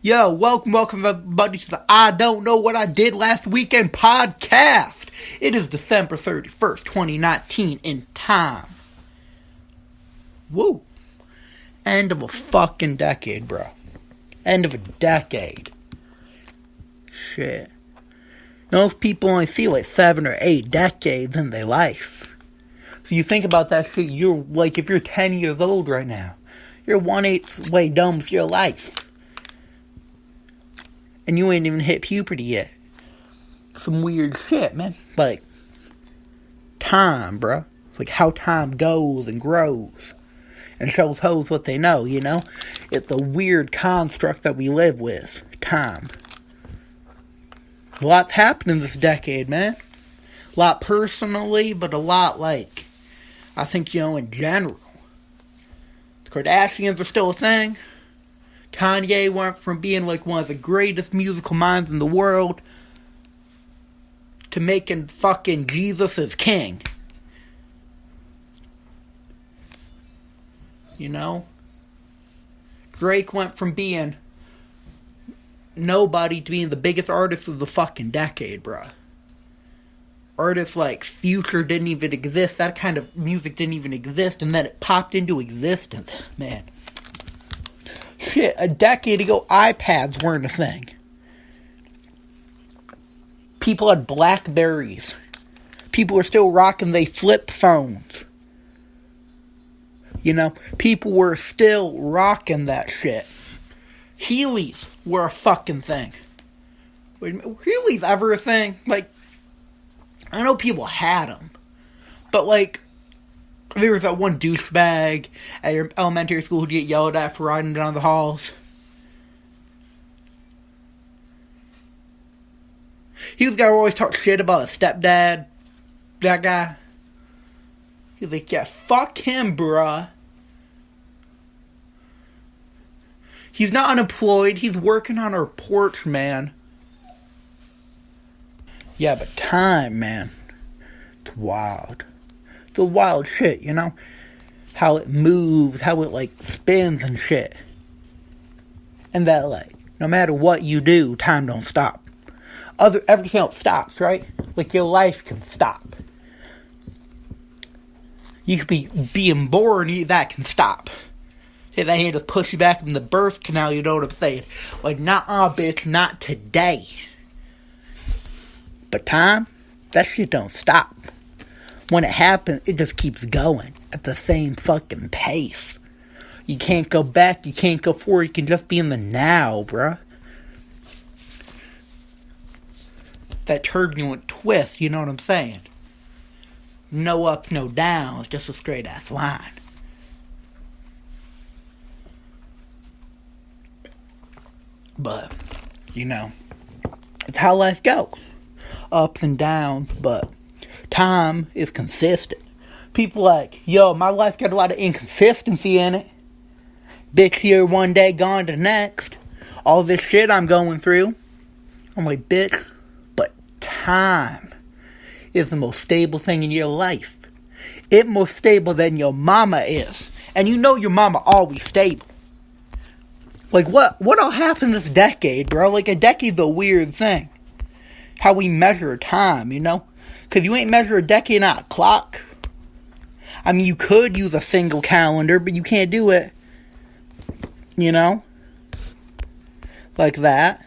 Yo, welcome everybody to the I Don't Know What I Did Last Weekend podcast. It is December 31st, 2019 in time. Woo. End of a fucking decade, bro. End of a decade. Shit. Most people only see like 7 or 8 decades in their life. So you think about that shit, you're like, if you're 10 years old right now, you're 1/8 way done with your life. And you ain't even hit puberty yet. Some weird shit, man. Like, time, bro. It's like how time goes and grows. And shows hoes what they know, you know? It's a weird construct that we live with. Time. A lot's happened in this decade, man. A lot personally, but a lot, like, I think, in general. The Kardashians are still a thing. Kanye went from being like one of the greatest musical minds in the world to making fucking Jesus his king. You know? Drake went from being nobody to being the biggest artist of the fucking decade, bruh. Artists like Future didn't even exist. That kind of music didn't even exist, and then it popped into existence, man. Shit, a decade ago, iPads weren't a thing. People had Blackberries. People were still rocking they flip phones. You know, people were still rocking that shit. Heelys were a fucking thing. Wait a minute, were Heelys ever a thing? Like, I know people had them, but like, there was that one douchebag at your elementary school who'd get yelled at for riding down the halls. He was the guy who always talked shit about his stepdad. That guy. He was like, yeah, fuck him, bruh. He's not unemployed. He's working on our porch, man. Yeah, but time, man. It's wild. The wild shit, you know? How it moves, how it, like, spins and shit. And that, like, no matter what you do, time don't stop. Everything else stops, right? Like, your life can stop. You could be being born, that can stop. Hey, they had to push you back in the birth canal, you know what I'm saying? Like, nah, bitch, not today. But time, that shit don't stop. When it happens, it just keeps going at the same fucking pace. You can't go back, you can't go forward, you can just be in the now, bruh. That turbulent twist, you know what I'm saying? No ups, no downs, just a straight ass line. But, it's how life goes. Ups and downs, but time is consistent. People like, yo, my life got a lot of inconsistency in it. Bitch here one day, gone the next. All this shit I'm going through. I'm like, bitch, but time is the most stable thing in your life. It's more stable than your mama is. And you know your mama always stable. Like, what'll happen this decade, bro? Like, a decade's a weird thing. How we measure time, you know? Because you ain't measure a decade on a clock. I mean, you could use a single calendar, but you can't do it, you know? Like that.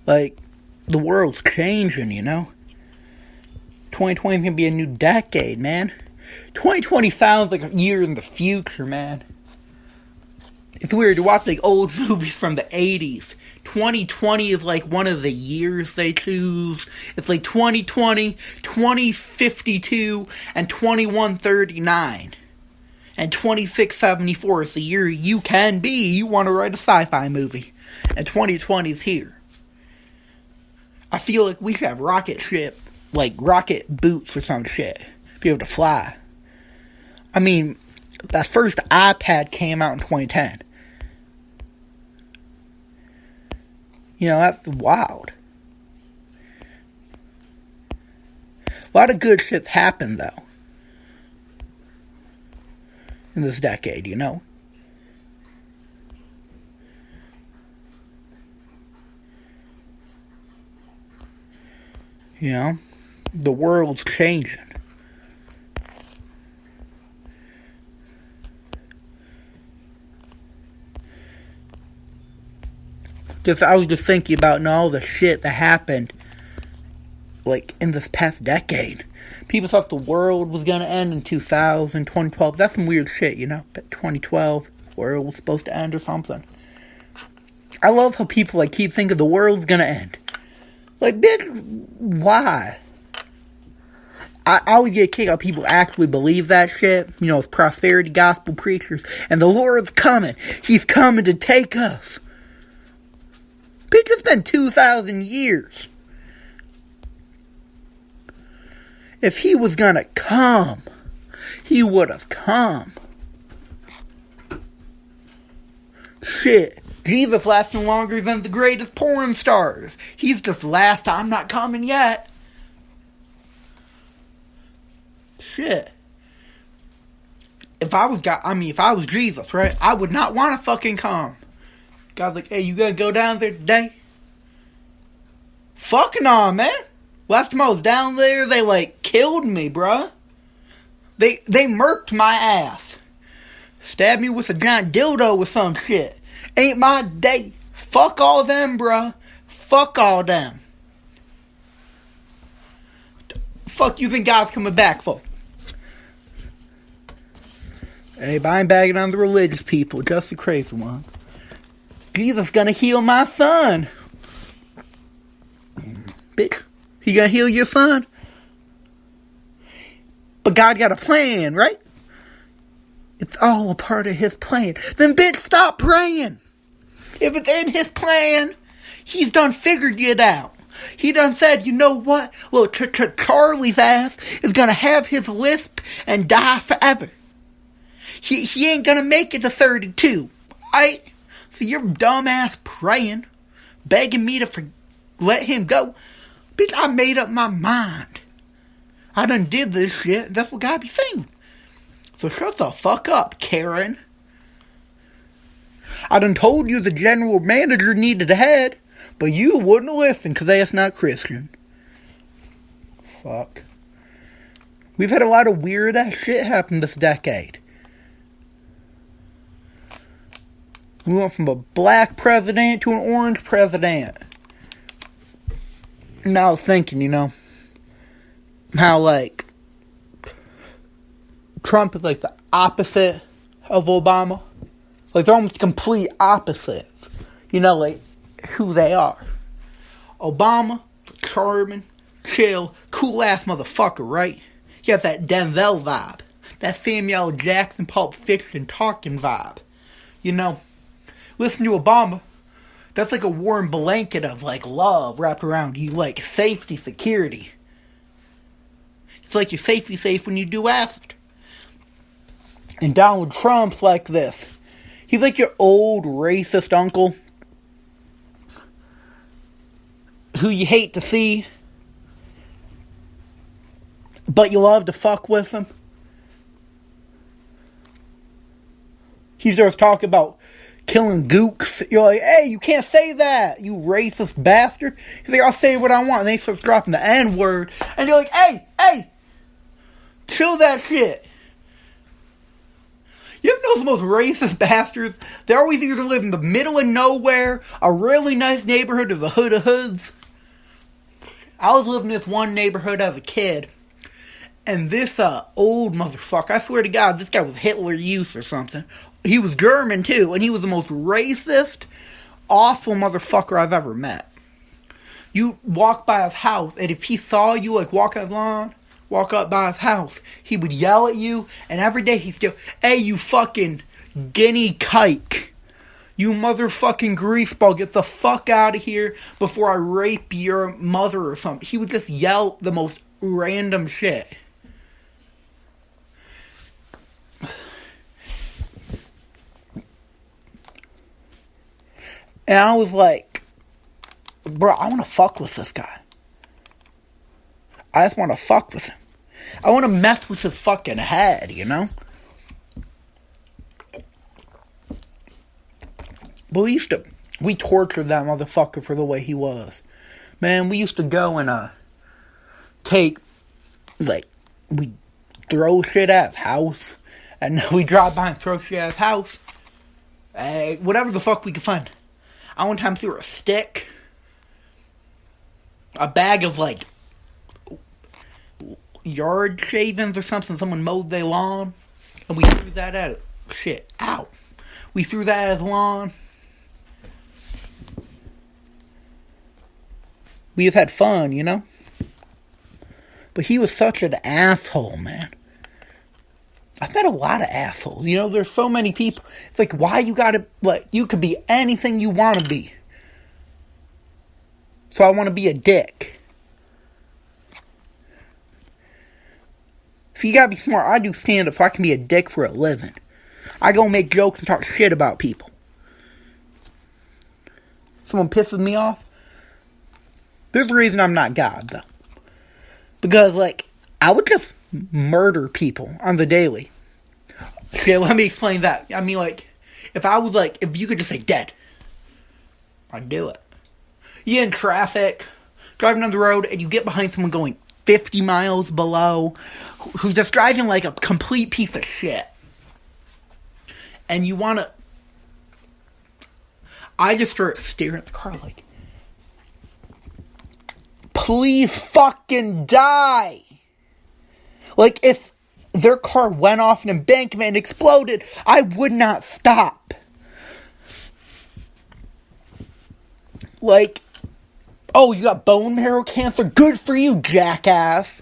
Like, the world's changing, you know? 2020 is going to be a new decade, man. 2020 sounds like a year in the future, man. It's weird to watch like old movies from the 80s. 2020 is like one of the years they choose. It's like 2020, 2052, and 2139. And 2674 is the year you can be. You want to write a sci-fi movie. And 2020 is here. I feel like we should have rocket boots or some shit. Be able to fly. I mean, that first iPad came out in 2010. That's wild. A lot of good shit's happened, though. in this decade, you know? You know? The world's changing. I was just thinking about all the shit that happened, like, in this past decade. People thought the world was gonna end in 2012. That's some weird shit, you know? That 2012, world was supposed to end or something. I love how people, like, keep thinking the world's gonna end. Like, bitch, why? I always get a kick out people actually believe that shit. You know, it's prosperity gospel preachers. And the Lord's coming. He's coming to take us. Bitch, it's been 2,000 years. If he was gonna come, he would have come. Shit. Jesus lasting longer than the greatest porn stars. He's just last. I'm not coming yet. Shit. If I was Jesus, right? I would not want to fucking come. God's like, hey, you gonna go down there today? Fuck nah, man. Last time I was down there, they, like, killed me, bruh. They murked my ass. Stabbed me with a giant dildo with some shit. Ain't my day. Fuck all them, bruh. Fuck all them. Fuck you think God's coming back for? Hey, but I ain't bagging on the religious people, just the crazy ones. Jesus gonna heal my son. Bitch, he gonna heal your son? But God got a plan, right? It's all a part of his plan. Then bitch, stop praying. If it's in his plan, he's done figured it out. He done said, you know what? Well, Charlie's ass is gonna have his lisp and die forever. He ain't gonna make it to 32. Right? So you're dumbass praying, begging me to let him go. Bitch, I made up my mind. I done did this shit. That's what God be saying. So shut the fuck up, Karen. I done told you the general manager needed a head, but you wouldn't listen because that's not Christian. Fuck. We've had a lot of weird ass shit happen this decade. We went from a black president to an orange president. And I was thinking, you know, how, like, Trump is, like, the opposite of Obama. Like, they're almost complete opposites. You know, like, who they are. Obama, charming, chill, cool-ass motherfucker, right? He has that Denzel vibe. That Samuel Jackson Pulp Fiction talking vibe. You know, listen to Obama. That's like a warm blanket of, like, love wrapped around you. Like, safety, security. It's like you're safely safe when you do acid. And Donald Trump's like this. He's like your old racist uncle who you hate to see, but you love to fuck with him. He starts talking about killing gooks. You're like, hey, you can't say that, you racist bastard. He's like, I'll say what I want. And then he starts dropping the N-word. And you're like, hey, chill that shit. You ever know those most racist bastards? They always either live in the middle of nowhere, a really nice neighborhood, or the hood of hoods. I was living in this one neighborhood as a kid. And this old motherfucker, I swear to God, this guy was Hitler Youth or something. He was German too, and he was the most racist, awful motherfucker I've ever met. You walk by his house, and if he saw you, like, walk out the lawn, walk up by his house, he would yell at you, and every day he'd still, hey, you fucking guinea kike. You motherfucking greaseball, get the fuck out of here before I rape your mother or something. He would just yell the most random shit. And I was like, bro, I want to fuck with this guy. I just want to fuck with him. I want to mess with his fucking head, you know? But we tortured that motherfucker for the way he was. Man, we used to go and, we throw shit at his house. And we drive by and throw shit at his house. Whatever the fuck we could find. I one time threw a stick. A bag of, yard shavings or something. Someone mowed their lawn. And we threw that at it. Shit. Ow. We threw that at his lawn. We just had fun, you know? But he was such an asshole, man. I've met a lot of assholes. You know, there's so many people. It's like, why you gotta, you could be anything you want to be. So I want to be a dick. So you gotta be smart. I do stand-up so I can be a dick for a living. I go make jokes and talk shit about people. Someone pisses me off. There's a reason I'm not God, though. Because, I would just murder people on the daily. Shit, let me explain that. I mean, if I was, if you could just say dead, I'd do it. You in traffic, driving on the road, and you get behind someone going 50 miles below, who's just driving like a complete piece of shit. And you want to... I just start staring at the car please fucking die! If their car went off an embankment and exploded, I would not stop. Oh, you got bone marrow cancer? Good for you, jackass.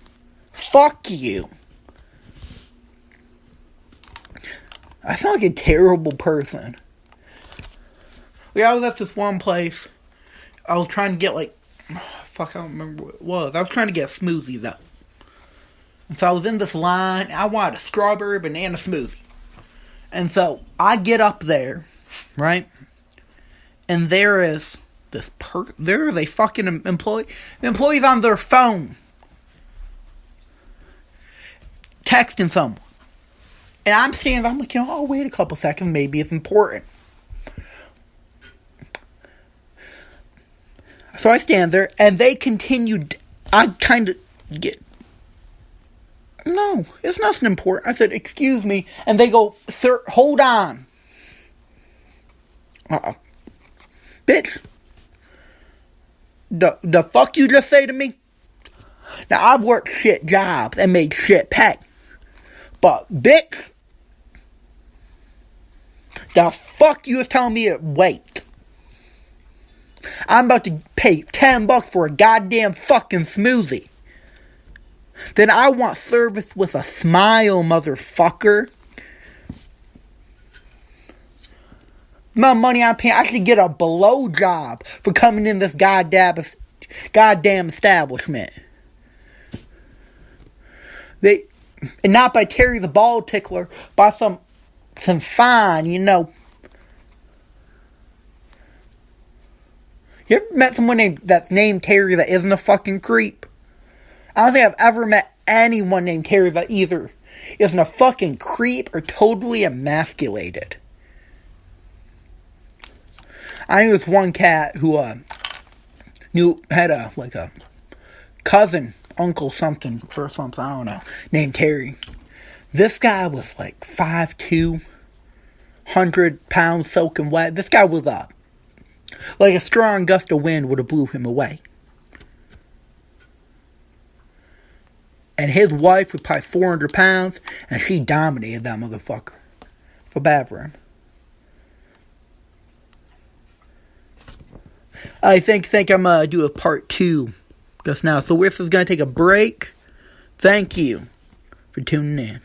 Fuck you. I sound like a terrible person. I was at this one place. I was trying to get I don't remember what it was. I was trying to get a smoothie though. And so I was in this line. I wanted a strawberry banana smoothie. And so I get up there, right? And there is there is a fucking employee. The employee's on their phone. Texting someone. And I'm standing there, I'm like, I'll wait a couple seconds. Maybe it's important. So I stand there, and they continued. I kind of get... No, it's nothing important. I said, excuse me. And they go, sir, hold on. Bitch. The fuck you just say to me? Now, I've worked shit jobs and made shit pay. But, bitch, the fuck you was telling me to wait? I'm about to pay $10 for a goddamn fucking smoothie. Then I want service with a smile, motherfucker. My money I'm paying, I should get a below job for coming in this goddamn establishment. And not by Terry the Ball Tickler, by some fine, You ever met someone that's named Terry that isn't a fucking creep? I don't think I've ever met anyone named Terry that either isn't a fucking creep or totally emasculated. I knew this one cat who had a cousin, uncle something, or something, I don't know, named Terry. This guy was 5'2", 100 pounds soaking wet. This guy was a strong gust of wind would have blew him away. And his wife was probably 400 pounds, and she dominated that motherfucker. For bad for him. I think I'm going to do a part 2 just now. So this is going to take a break. Thank you for tuning in.